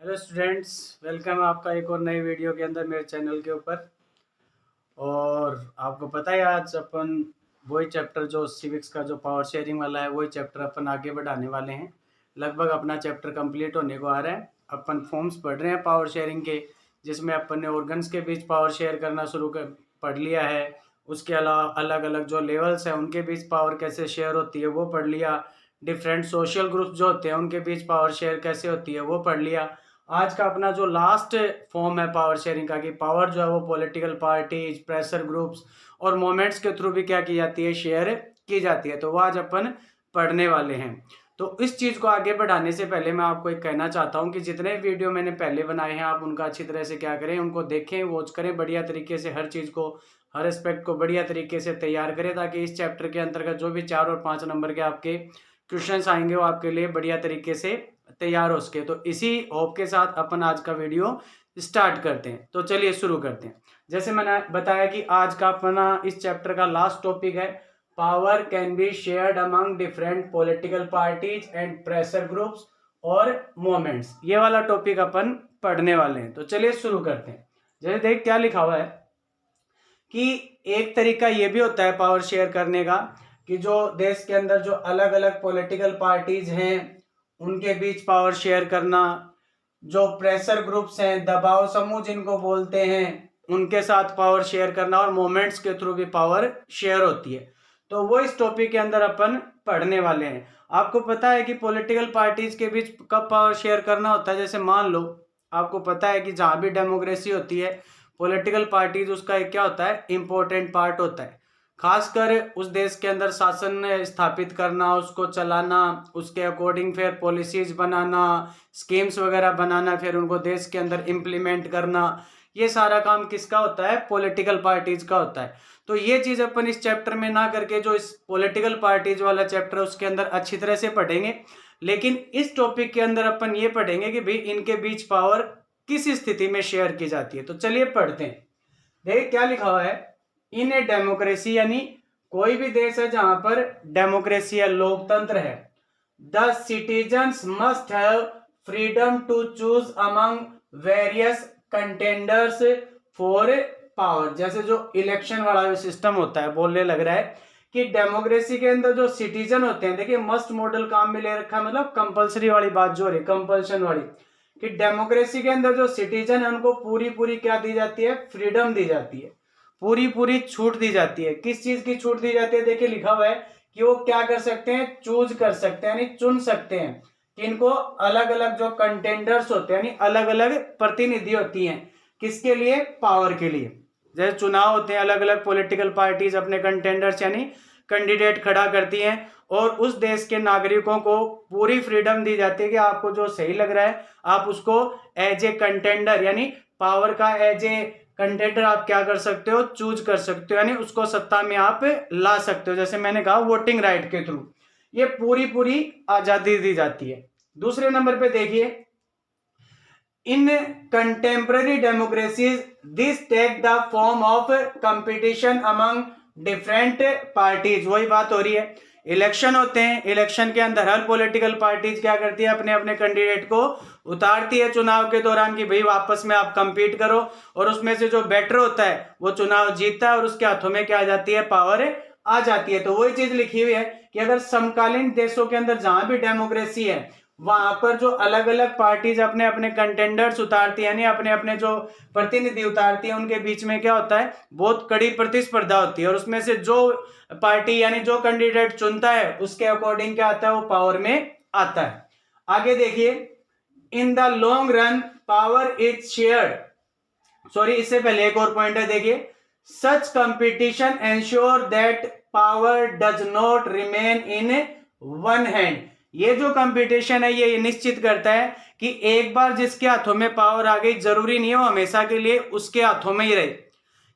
Hello students, welcome आपका एक और नई वीडियो के अंदर मेरे चैनल के ऊपर। और आपको पता है आज अपन वही चैप्टर जो सिविक्स का जो पावर शेयरिंग वाला है वही चैप्टर अपन आगे बढ़ाने वाले हैं। लगभग अपना चैप्टर कंप्लीट होने को आ रहा है। अपन फॉर्म्स पढ़ रहे हैं पावर शेयरिंग के, जिसमें अपन ने ऑर्गन्स के बीच पावर शेयर करना शुरू कर पढ़ लिया है। उसके अलावा अलग अलग जो लेवल्स हैं उनके बीच पावर कैसे शेयर होती है वो पढ़ लिया। डिफरेंट सोशल ग्रुप्स जो होते हैं उनके बीच पावर शेयर कैसे होती है वो पढ़ लिया। आज का अपना जो लास्ट फॉर्म है पावर शेयरिंग का, कि पावर जो है वो पॉलिटिकल पार्टीज, प्रेशर ग्रुप्स और मोमेंट्स के थ्रू भी क्या की जाती है, शेयर की जाती है। तो वो आज अपन पढ़ने वाले हैं। तो इस चीज़ को आगे बढ़ाने से पहले मैं आपको एक कहना चाहता हूँ कि जितने वीडियो मैंने पहले बनाए हैं आप उनका अच्छी तरह से क्या करें, उनको देखें, वॉच करें, बढ़िया तरीके से हर चीज़ को, हर एस्पेक्ट को बढ़िया तरीके से तैयार करें, ताकि इस चैप्टर के अंतर्गत जो भी 4 और 5 नंबर के आपके क्वेश्चंस आएंगे वो आपके लिए बढ़िया तरीके से तैयार हो सके। तो इसी होप के साथ अपन आज का वीडियो स्टार्ट करते हैं। तो चलिए शुरू करते हैं। जैसे मैंने बताया कि आज का अपना इस चैप्टर का लास्ट टॉपिक है power can be shared among different political parties and pressure groups और मोमेंट्स। ये वाला टॉपिक अपन पढ़ने वाले हैं। तो चलिए शुरू करते हैं। जैसे देख क्या लिखा हुआ है कि एक तरीका ये भी होता है पावर शेयर करने का कि जो देश के अंदर जो अलग अलग पॉलिटिकल पार्टीज हैं उनके बीच पावर शेयर करना, जो प्रेशर ग्रुप्स हैं, दबाव समूह जिनको बोलते हैं, उनके साथ पावर शेयर करना, और मोमेंट्स के थ्रू भी पावर शेयर होती है। तो वो इस टॉपिक के अंदर अपन पढ़ने वाले हैं। आपको पता है कि पॉलिटिकल पार्टीज के बीच कब पावर शेयर करना होता है। जैसे मान लो आपको पता है कि जहाँ भी डेमोक्रेसी होती है पॉलिटिकल पार्टीज उसका एक क्या होता है, इंपॉर्टेंट पार्ट होता है। खासकर उस देश के अंदर शासन स्थापित करना, उसको चलाना, उसके अकॉर्डिंग फिर पॉलिसीज बनाना, स्कीम्स वगैरह बनाना, फिर उनको देश के अंदर इम्प्लीमेंट करना, ये सारा काम किसका होता है, पॉलिटिकल पार्टीज का होता है। तो ये चीज अपन इस चैप्टर में ना करके जो इस पॉलिटिकल पार्टीज वाला चैप्टर है उसके अंदर अच्छी तरह से पढ़ेंगे, लेकिन इस टॉपिक के अंदर अपन ये पढ़ेंगे कि भाई इनके बीच पावर किस स्थिति में शेयर की जाती है। तो चलिए पढ़ते हैं। देखिए क्या लिखा हुआ है, इन ए डेमोक्रेसी, यानी कोई भी देश है जहां पर डेमोक्रेसी है, लोकतंत्र है, the citizens must have freedom to choose among various contenders for power. जैसे जो इलेक्शन वाला सिस्टम होता है, बोलने लग रहा है कि डेमोक्रेसी के अंदर जो सिटीजन होते हैं, देखिए मस्ट मॉडल काम में ले रखा है, मतलब कंपलसरी वाली बात जो हो रही, कंपल्शन वाली, कि डेमोक्रेसी के अंदर जो सिटीजन है उनको पूरी पूरी क्या दी जाती है, फ्रीडम दी जाती है, पूरी पूरी छूट दी जाती है। किस चीज की छूट दी जाती है, देखिए लिखा हुआ है कि वो क्या कर सकते हैं, चूज कर सकते हैं, यानी चुन सकते हैं कि इनको अलग अलग जो कंटेंडर्स होते हैं, यानी अलग अलग प्रतिनिधि होती हैं, किसके लिए, पावर के लिए। जैसे चुनाव होते हैं, अलग अलग पॉलिटिकल पार्टीज अपने कंटेंडर्स यानी कैंडिडेट खड़ा करती हैं, और उस देश के नागरिकों को पूरी फ्रीडम दी जाती है कि आपको जो सही लग रहा है आप उसको एज ए कंटेंडर, यानी पावर का एज ए कंटेंडर आप क्या कर सकते हो, चूज कर सकते हो, यानी उसको सत्ता में आप ला सकते हो। जैसे मैंने कहा वोटिंग राइट के थ्रू ये पूरी पूरी आजादी दी जाती है। दूसरे नंबर पे देखिए, in contemporary democracies this take the form of competition among different parties. वही बात हो रही है, इलेक्शन होते हैं, इलेक्शन के अंदर हर पॉलिटिकल पार्टीज क्या करती है, अपने अपने कैंडिडेट को उतारती है चुनाव के दौरान कि भाई आपस में आप कंपीट करो, और उसमें से जो बेटर होता है वो चुनाव जीतता है और उसके हाथों में क्या आ जाती है, पावर आ जाती है। तो वही चीज लिखी हुई है कि अगर समकालीन देशों के अंदर जहां भी डेमोक्रेसी है वहां पर जो अलग अलग पार्टीज अपने अपने कंटेंडर्स उतारती है, यानी अपने अपने जो प्रतिनिधि उतारती है, उनके बीच में क्या होता है, बहुत कड़ी प्रतिस्पर्धा होती है, और उसमें से जो पार्टी यानी जो कैंडिडेट चुनता है उसके अकॉर्डिंग क्या आता है, वो पावर में आता है। आगे देखिए, in the long run power is shared. Sorry, इससे पहले एक और पॉइंट है, देखिए, such competition ensure that power does not remain in one hand. ये जो कंपटीशन है ये निश्चित करता है कि एक बार जिसके हाथों में पावर आ गई जरूरी नहीं है वो हमेशा के लिए उसके हाथों में ही रहे।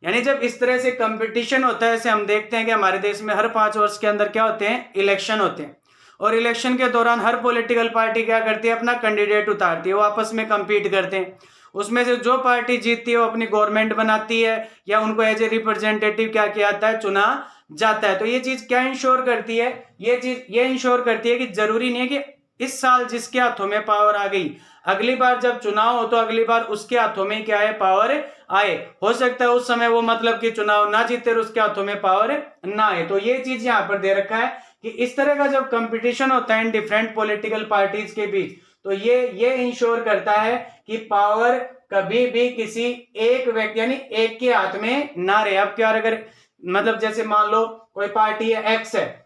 यानी जब इस तरह से कंपटीशन होता है, जैसे हम देखते हैं कि हमारे देश में हर 5 वर्ष के अंदर क्या होते हैं, इलेक्शन होते हैं, और इलेक्शन के दौरान हर पॉलिटिकल पार्टी क्या करती है, अपना कैंडिडेट उतारती है, वो आपस में कंपीट करते हैं, उसमें से जो पार्टी जीतती है वो अपनी गवर्नमेंट बनाती है या उनको एज ए रिप्रेजेंटेटिव क्या किया जाता है, चुना जाता है। तो ये चीज क्या इंश्योर करती है, ये चीज ये इंश्योर करती है कि जरूरी नहीं है कि इस साल जिसके हाथों में पावर आ गई अगली बार जब चुनाव हो तो अगली बार उसके हाथों में क्या है, पावर आए। हो सकता है उस समय वो मतलब कि चुनाव ना जीते और उसके हाथों में पावर ना आए। तो ये चीज यहाँ पर दे रखा है कि इस तरह का जब कंपटीशन होता है इन डिफरेंट पॉलिटिकल पार्टीज के बीच, तो ये इंश्योर करता है कि पावर कभी भी किसी एक व्यक्ति यानी एक के हाथ में ना रहे। अब क्या, अगर मतलब जैसे मान लो कोई पार्टी है एक्स है,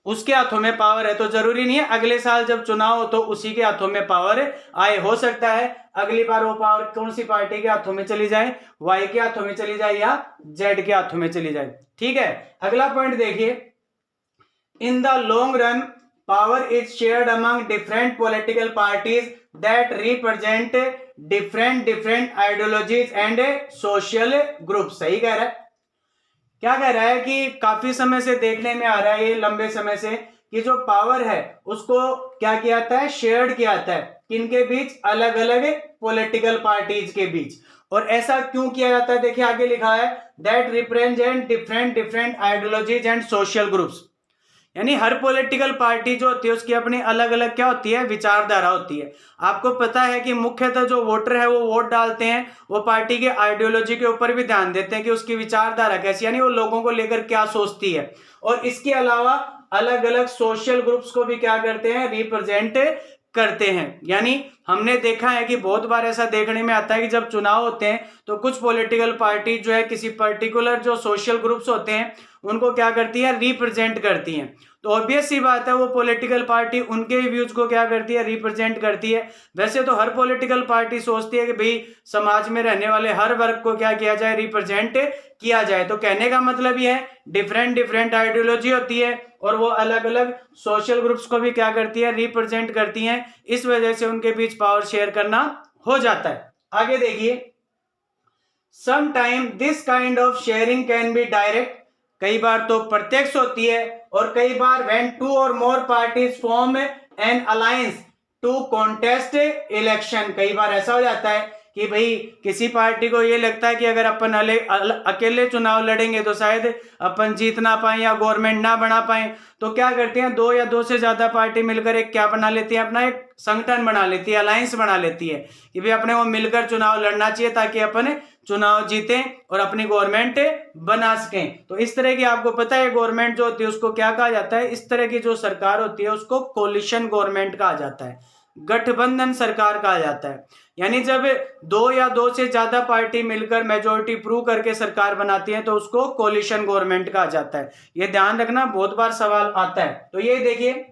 उसके हाथों में पावर है, तो जरूरी नहीं है अगले साल जब चुनाव हो तो उसी के हाथों में पावर आए। हो सकता है अगली बार वो पावर कौन सी पार्टी के हाथों में चली जाए, वाई के हाथों में चली जाए या जेड के हाथों में चली जाए। ठीक है, अगला पॉइंट देखिए, in the long run power is shared among different political parties that represent different ideologies and social group. सही कह रहा है, क्या कह रहा है कि काफी समय से देखने में आ रहा है, ये लंबे समय से, कि जो पावर है उसको क्या किया जाता है, शेयर्ड किया जाता है किनके बीच, अलग अलग पॉलिटिकल पार्टीज के बीच। और ऐसा क्यों किया जाता है, देखिए आगे लिखा है, that represent different ideologies and social groups. यानी हर पॉलिटिकल पार्टी जो होती है उसकी अपनी अलग अलग क्या होती है, विचारधारा होती है। आपको पता है कि मुख्यतः जो वोटर है वो वोट डालते हैं, वो पार्टी के आइडियोलॉजी के ऊपर भी ध्यान देते हैं कि उसकी विचारधारा कैसी, यानी वो लोगों को लेकर क्या सोचती है। और इसके अलावा अलग अलग सोशल ग्रुप्स को भी क्या करते हैं, रिप्रेजेंट करते हैं। यानी हमने देखा है कि बहुत बार ऐसा देखने में आता है कि जब चुनाव होते हैं तो कुछ पॉलिटिकल पार्टी जो है किसी पर्टिकुलर जो सोशल ग्रुप्स होते हैं उनको क्या करती है, रिप्रेजेंट करती हैं। तो ऑब्वियस सी बात है वो पॉलिटिकल पार्टी उनके व्यूज को क्या करती है, रिप्रेजेंट करती है। वैसे तो हर पॉलिटिकल पार्टी सोचती है कि भाई समाज में रहने वाले हर वर्ग को क्या किया जाए, रिप्रेजेंट किया जाए। तो कहने का मतलब ये है डिफरेंट आइडियोलॉजी होती है और वो अलग अलग सोशल ग्रुप्स को भी क्या करती है, रिप्रेजेंट करती हैं। इस वजह से उनके बीच पावर शेयर करना हो जाता है। आगे देखिए, sometime this kind of sharing can be direct, कई बार तो प्रत्यक्ष होती है, और कई बार व्हेन टू और more parties form an alliance to contest election, कई बार ऐसा हो जाता है कि भाई किसी पार्टी को ये लगता है कि अगर अपन अकेले चुनाव लड़ेंगे तो शायद अपन जीत ना पाए या गवर्नमेंट ना बना पाए, तो क्या करते हैं, दो या दो से ज्यादा पार्टी मिलकर एक क्या बना लेती है, अपना एक संगठन बना लेती है, अलायंस बना लेती है कि भाई अपने वो मिलकर चुनाव लड़ना चाहिए ताकि अपन चुनाव जीतें और अपनी गवर्नमेंट बना सकें। तो इस तरह की आपको पता है गवर्नमेंट जो होती है उसको क्या कहा जाता है, इस तरह की जो सरकार होती है उसको कोलिशन गवर्नमेंट कहा जाता है, गठबंधन सरकार कहा जाता है। यानी जब दो या दो से ज्यादा पार्टी मिलकर मेजोरिटी प्रूव करके सरकार बनाती है तो उसको कोलिशन गवर्नमेंट कहा जाता है। ये ध्यान रखना, बहुत बार सवाल आता है। तो ये देखिए,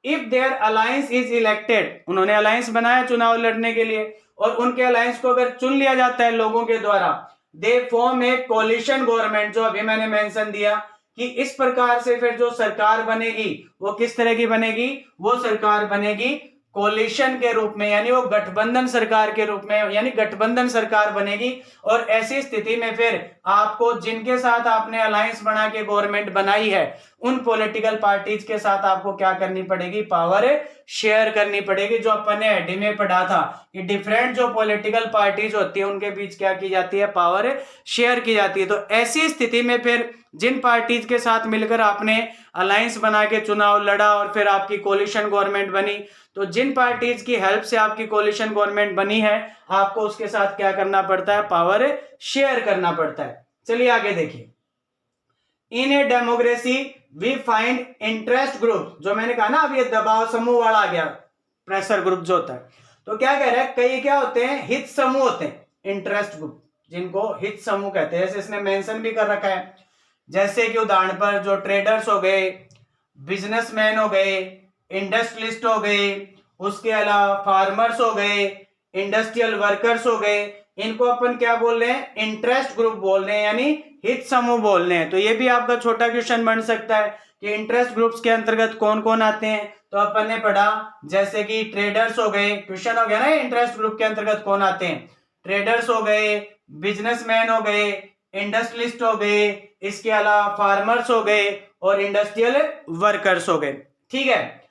if their alliance is elected, उन्होंने अलायंस बनाया चुनाव लड़ने के लिए और उनके अलायंस को अगर चुन लिया जाता है लोगों के द्वारा, they form A coalition government, जो अभी मैंने मेंशन दिया कि इस प्रकार से फिर जो सरकार बनेगी वो किस तरह की बनेगी, वो सरकार बनेगी कोलिशन के रूप में, यानी वो गठबंधन सरकार के रूप में, यानी गठबंधन सरकार बनेगी। और ऐसी स्थिति में फिर आपको जिनके साथ आपने अलायंस बना के गवर्नमेंट बनाई है उन पॉलिटिकल पार्टीज के साथ आपको क्या करनी पड़ेगी, पावर शेयर करनी पड़ेगी। जो अपन ने हेडिंग में पढ़ा था कि डिफरेंट जो पॉलिटिकल पार्टीज होती है उनके बीच क्या की जाती है, पावर शेयर की जाती है। तो ऐसी स्थिति में फिर जिन पार्टीज के साथ मिलकर आपने अलायंस बना के चुनाव लड़ा और फिर आपकी कोलिशन गवर्नमेंट बनी, तो जिन पार्टीज की हेल्प से आपकी कोलिशन गवर्नमेंट बनी है आपको उसके साथ क्या करना पड़ता है, पावर शेयर करना पड़ता है। चलिए आगे देखिए, in a democracy we find interest group, जो मैंने कहा ना अब ये दबाव समूह वाला आ गया, प्रेशर ग्रुप जो होता है। तो क्या कह रहा है, कई क्या होते हैं, हित समूह होते हैं, इंटरेस्ट ग्रुप जिनको हित समूह कहते हैं। जैसे इसने मेंशन भी कर रखा है, जैसे कि उदाहरण पर जो ट्रेडर्स हो गए, बिजनेसमैन हो गए, इंडस्ट्रियलिस्ट हो गए, उसके अलावा फार्मर्स हो गए, इंडस्ट्रियल वर्कर्स हो गए, इनको अपन क्या बोल रहे हैं, इंटरेस्ट ग्रुप बोल रहे हैं, यानी हित समूह बोल रहे हैं। तो ये भी आपका छोटा क्वेश्चन बन सकता है कि इंटरेस्ट ग्रुप्स के अंतर्गत कौन कौन आते हैं। तो अपन ने पढ़ा जैसे कि ट्रेडर्स हो गए, क्वेश्चन हो गया ना, इंटरेस्ट ग्रुप के अंतर्गत कौन आते हैं, ट्रेडर्स हो गए, बिजनेसमैन हो गए, इंडस्ट्रियलिस्ट हो गए, इसके अलावा फार्मर्स हो गए और इंडस्ट्रियल वर्कर्स हो गए। ठीक है,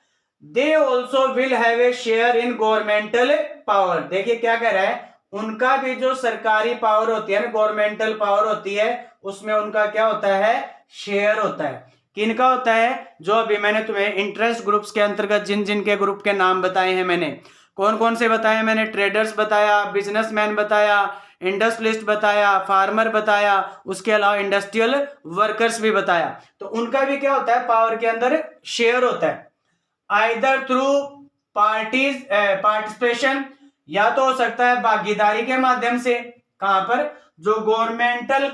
they also will have a share in governmental power. देखिए क्या कह रहा है, उनका भी जो सरकारी पावर होती है ना, गवर्नमेंटल पावर होती है, उसमें उनका क्या होता है, शेयर होता है। किनका होता है, जो अभी मैंने तुम्हें इंटरेस्ट ग्रुप्स के अंतर्गत जिन जिन के ग्रुप के नाम बताए हैं मैंने, कौन कौन से बताए मैंने? ट्रेडर्स बताया, बिजनेसमैन बताया, इंडस्ट्रियलिस्ट बताया, फार्मर बताया, उसके अलावा इंडस्ट्रियल वर्कर्स भी बताया। तो उनका भी क्या होता है, पावर के अंदर शेयर होता है, आइदर थ्रू पार्टिसिपेशन, या तो हो सकता है भागीदारी के माध्यम से। कहां पर? जो गवर्नमेंटल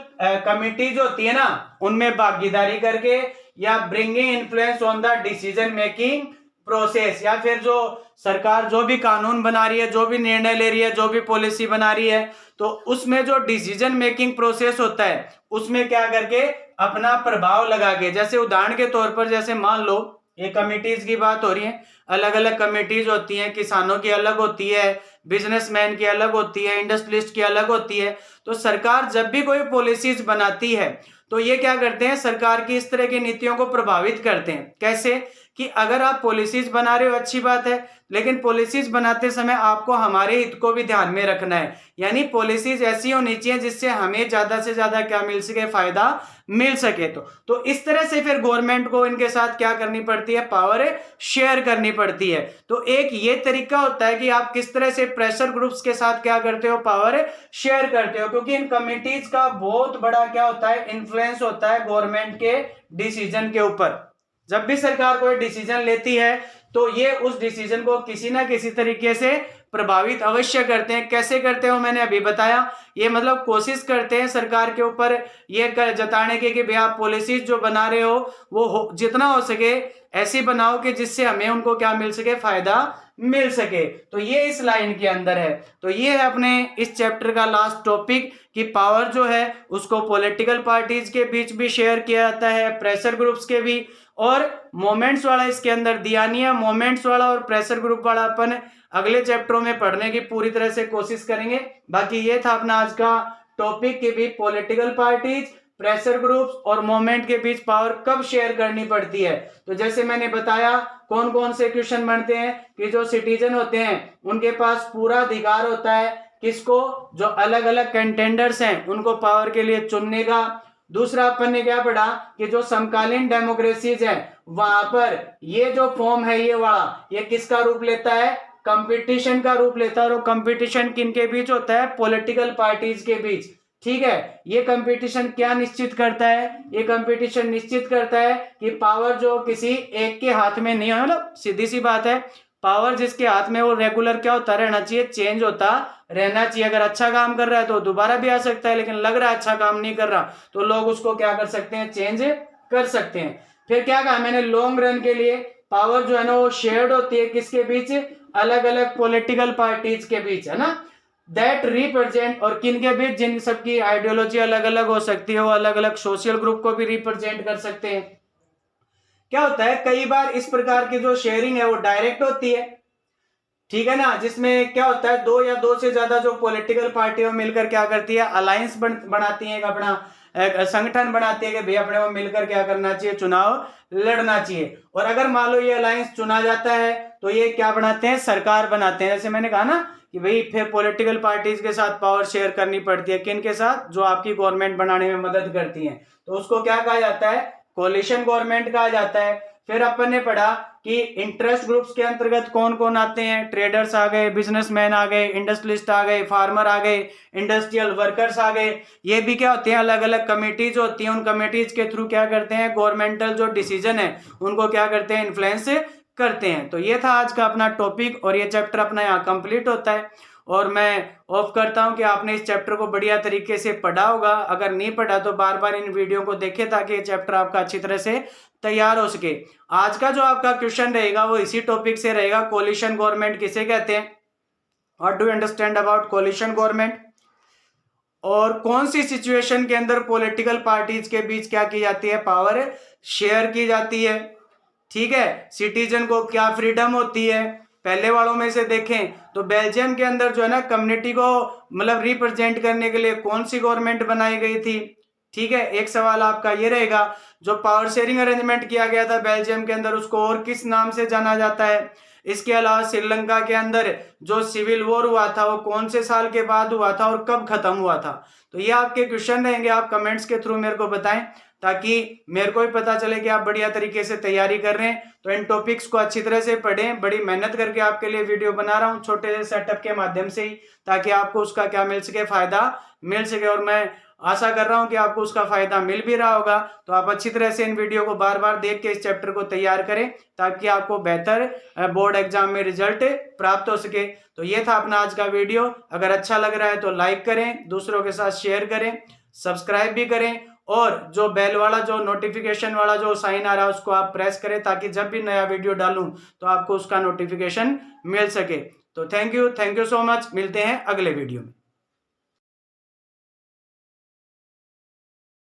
कमिटीज होती है ना, उनमें भागीदारी करके, या bringing influence on the decision making process, या फिर जो सरकार जो भी कानून बना रही है, जो भी निर्णय ले रही है, जो भी पॉलिसी बना रही है, तो उसमें जो डिसीजन मेकिंग प्रोसेस होता है उसमें क्या करके अपना प्रभाव लगा के, जैसे उदाहरण के तौर पर, जैसे मान लो ये कमिटीज की बात हो रही है, अलग अलग कमिटीज होती हैं, किसानों की अलग होती है, बिजनेसमैन की अलग होती है, इंडस्ट्रियलिस्ट की अलग होती है। तो सरकार जब भी कोई पॉलिसीज बनाती है तो ये क्या करते हैं, सरकार की इस तरह की नीतियों को प्रभावित करते हैं। कैसे? कि अगर आप पॉलिसीज बना रहे हो अच्छी बात है, लेकिन पॉलिसीज बनाते समय आपको हमारे हित को भी ध्यान में रखना है, यानी पॉलिसीज ऐसी होनी चाहिए जिससे हमें ज्यादा से ज्यादा क्या मिल सके, फायदा मिल सके। तो इस तरह से फिर गवर्नमेंट को इनके साथ क्या करनी पड़ती है, पावर शेयर करनी पड़ती है। तो एक ये तरीका होता है कि आप किस तरह से प्रेशर ग्रुप्स के साथ क्या करते हो, पावर शेयर करते हो, क्योंकि इन कमिटीज का बहुत बड़ा क्या होता है, इन्फ्लुएंस होता है गवर्नमेंट के डिसीजन के ऊपर। जब भी सरकार कोई डिसीजन लेती है तो ये उस डिसीजन को किसी ना किसी तरीके से प्रभावित अवश्य करते हैं। कैसे करते हो मैंने अभी बताया, ये मतलब कोशिश करते हैं सरकार के ऊपर ये जताने के कि भाई आप पॉलिसीज जो बना रहे हो वो जितना हो सके ऐसी बनाओ कि जिससे हमें उनको क्या मिल सके, फायदा मिल सके। तो ये इस लाइन के अंदर है। तो ये है अपने इस चैप्टर का लास्ट टॉपिक कि पावर जो है उसको पॉलिटिकल पार्टीज के बीच भी शेयर किया जाता है, प्रेशर ग्रुप्स के भी, और मोमेंट्स वाला इसके अंदर दिया नहीं है। मोमेंट्स वाला और प्रेशर ग्रुप वाला अपन अगले चैप्टरों में पढ़ने की पूरी तरह से कोशिश करेंगे। बाकी ये था अपना आज का टॉपिक कि भी पॉलिटिकल पार्टीज, प्रेशर ग्रुप्स और मोमेंट के बीच पावर कब शेयर करनी पड़ती है। तो जैसे मैंने बताया कौन कौन से क्वेश्चन बनते हैं कि जो सिटीजन होते हैं उनके पास पूरा अधिकार होता है किसको, जो अलग अलग कंटेंडर्स हैं उनको पावर के लिए चुनने का। दूसरा अपन ने क्या पढ़ा कि जो समकालीन डेमोक्रेसीज है वहां पर ये जो फॉर्म है ये वाला, ये किसका रूप लेता है, कंपटीशन का रूप लेता है। और कंपटीशन किन के बीच होता है, पॉलिटिकल पार्टीज के बीच। ठीक है, ये कंपटीशन क्या निश्चित करता है, ये कंपटीशन निश्चित करता है कि पावर जो किसी एक के हाथ में नहीं हो, मतलब सीधी सी बात है, पावर जिसके हाथ में वो रेगुलर क्या होता रहना चाहिए, चेंज होता रहना चाहिए। अगर अच्छा काम कर रहा है तो दोबारा भी आ सकता है, लेकिन लग रहा है अच्छा काम नहीं कर रहा तो लोग उसको क्या कर सकते हैं, चेंज कर सकते हैं। फिर क्या कहा मैंने, लॉन्ग रन के लिए पावर जो है ना वो शेयर्ड होती है किसके बीच, अलग अलग पॉलिटिकल पार्टीज के बीच, है ना, दैट रिप्रेजेंट, और किन के बीच, जिन सबकी आइडियोलॉजी अलग अलग हो सकती है, वो अलग अलग सोशल ग्रुप को भी रिप्रेजेंट कर सकते हैं। क्या होता है कई बार इस प्रकार की जो शेयरिंग है वो डायरेक्ट होती है, ठीक है ना, जिसमें क्या होता है दो या दो से ज्यादा जो पॉलिटिकल पार्टियां मिलकर क्या करती है, अलायंस बनाती है, एक अपना संगठन बनाती है कि भाई अपने को मिलकर क्या करना चाहिए, चुनाव लड़ना चाहिए। और अगर मान लो ये अलायंस चुना जाता है तो ये क्या बनाते हैं, सरकार बनाते हैं। जैसे मैंने कहा ना कि भाई फिर पॉलिटिकल पार्टीज के साथ पावर शेयर करनी पड़ती है, किन के साथ, जो आपकी गवर्नमेंट बनाने में मदद करती है, तो उसको क्या कहा जाता है, कोलिशन गवर्नमेंट कहा जाता है। फिर अपन ने पढ़ा कि इंटरेस्ट ग्रुप्स के अंतर्गत कौन कौन आते हैं, ट्रेडर्स आ गए, बिजनेसमैन आ गए, इंडस्ट्रियलिस्ट आ गए, फार्मर आ गए, इंडस्ट्रियल वर्कर्स आ गए। ये भी क्या होते हैं, अलग अलग कमेटीज होती हैं, उन कमेटीज के थ्रू क्या करते हैं, गवर्नमेंटल जो डिसीजन है उनको क्या करते हैं, इन्फ्लुएंस करते हैं। तो ये था आज का अपना टॉपिक और ये चैप्टर अपना यहाँ कंप्लीट होता है। और मैं होप करता हूं कि आपने इस चैप्टर को बढ़िया तरीके से पढ़ा होगा। अगर नहीं पढ़ा तो बार बार इन वीडियो को देखें ताकि ये चैप्टर आपका अच्छी तरह से तैयार हो सके। आज का जो आपका क्वेश्चन रहेगा वो इसी टॉपिक से रहेगा, कोलिशन गवर्नमेंट किसे कहते हैं, what do you understand about coalition government, और कौन सी सिचुएशन के अंदर पॉलिटिकल पार्टीज के बीच क्या की जाती है, पावर शेयर की जाती है। ठीक है, सिटीजन को क्या फ्रीडम होती है। पहले वालों में से देखें तो बेल्जियम के अंदर जो है ना कम्युनिटी को मतलब रिप्रेजेंट करने के लिए कौन सी गवर्नमेंट बनाई गई थी। ठीक है, एक सवाल आपका ये रहेगा, जो पावर शेयरिंग अरेंजमेंट किया गया था बेल्जियम के अंदर उसको और किस नाम से जाना जाता है। इसके अलावा श्रीलंका के अंदर जो सिविल वॉर हुआ था वो कौन से साल के बाद हुआ था और कब खत्म हुआ था। तो ये आपके क्वेश्चन रहेंगे, आप कमेंट्स के थ्रू मेरे को बताएं ताकि मेरे को भी पता चले कि आप बढ़िया तरीके से तैयारी कर रहे हैं। तो इन टॉपिक्स को अच्छी तरह से पढ़ें, बड़ी मेहनत करके आपके लिए वीडियो बना रहा हूँ छोटे से सेटअप के माध्यम से ही, ताकि आपको उसका क्या मिल सके, फायदा मिल सके। और मैं आशा कर रहा हूं कि आपको उसका फायदा मिल भी रहा होगा। तो आप अच्छी तरह से इन वीडियो को बार बार देख के इस चैप्टर को तैयार करें, ताकि आपको बेहतर बोर्ड एग्जाम में रिजल्ट प्राप्त हो सके। तो ये था अपना आज का वीडियो। अगर अच्छा लग रहा है तो लाइक करें, दूसरों के साथ शेयर करें, सब्सक्राइब भी करें, और जो बेल वाला जो नोटिफिकेशन वाला जो साइन आ रहा है उसको आप प्रेस करें, ताकि जब भी नया वीडियो डालूं तो आपको उसका नोटिफिकेशन मिल सके। तो थैंक यू सो मच। मिलते हैं अगले वीडियो में।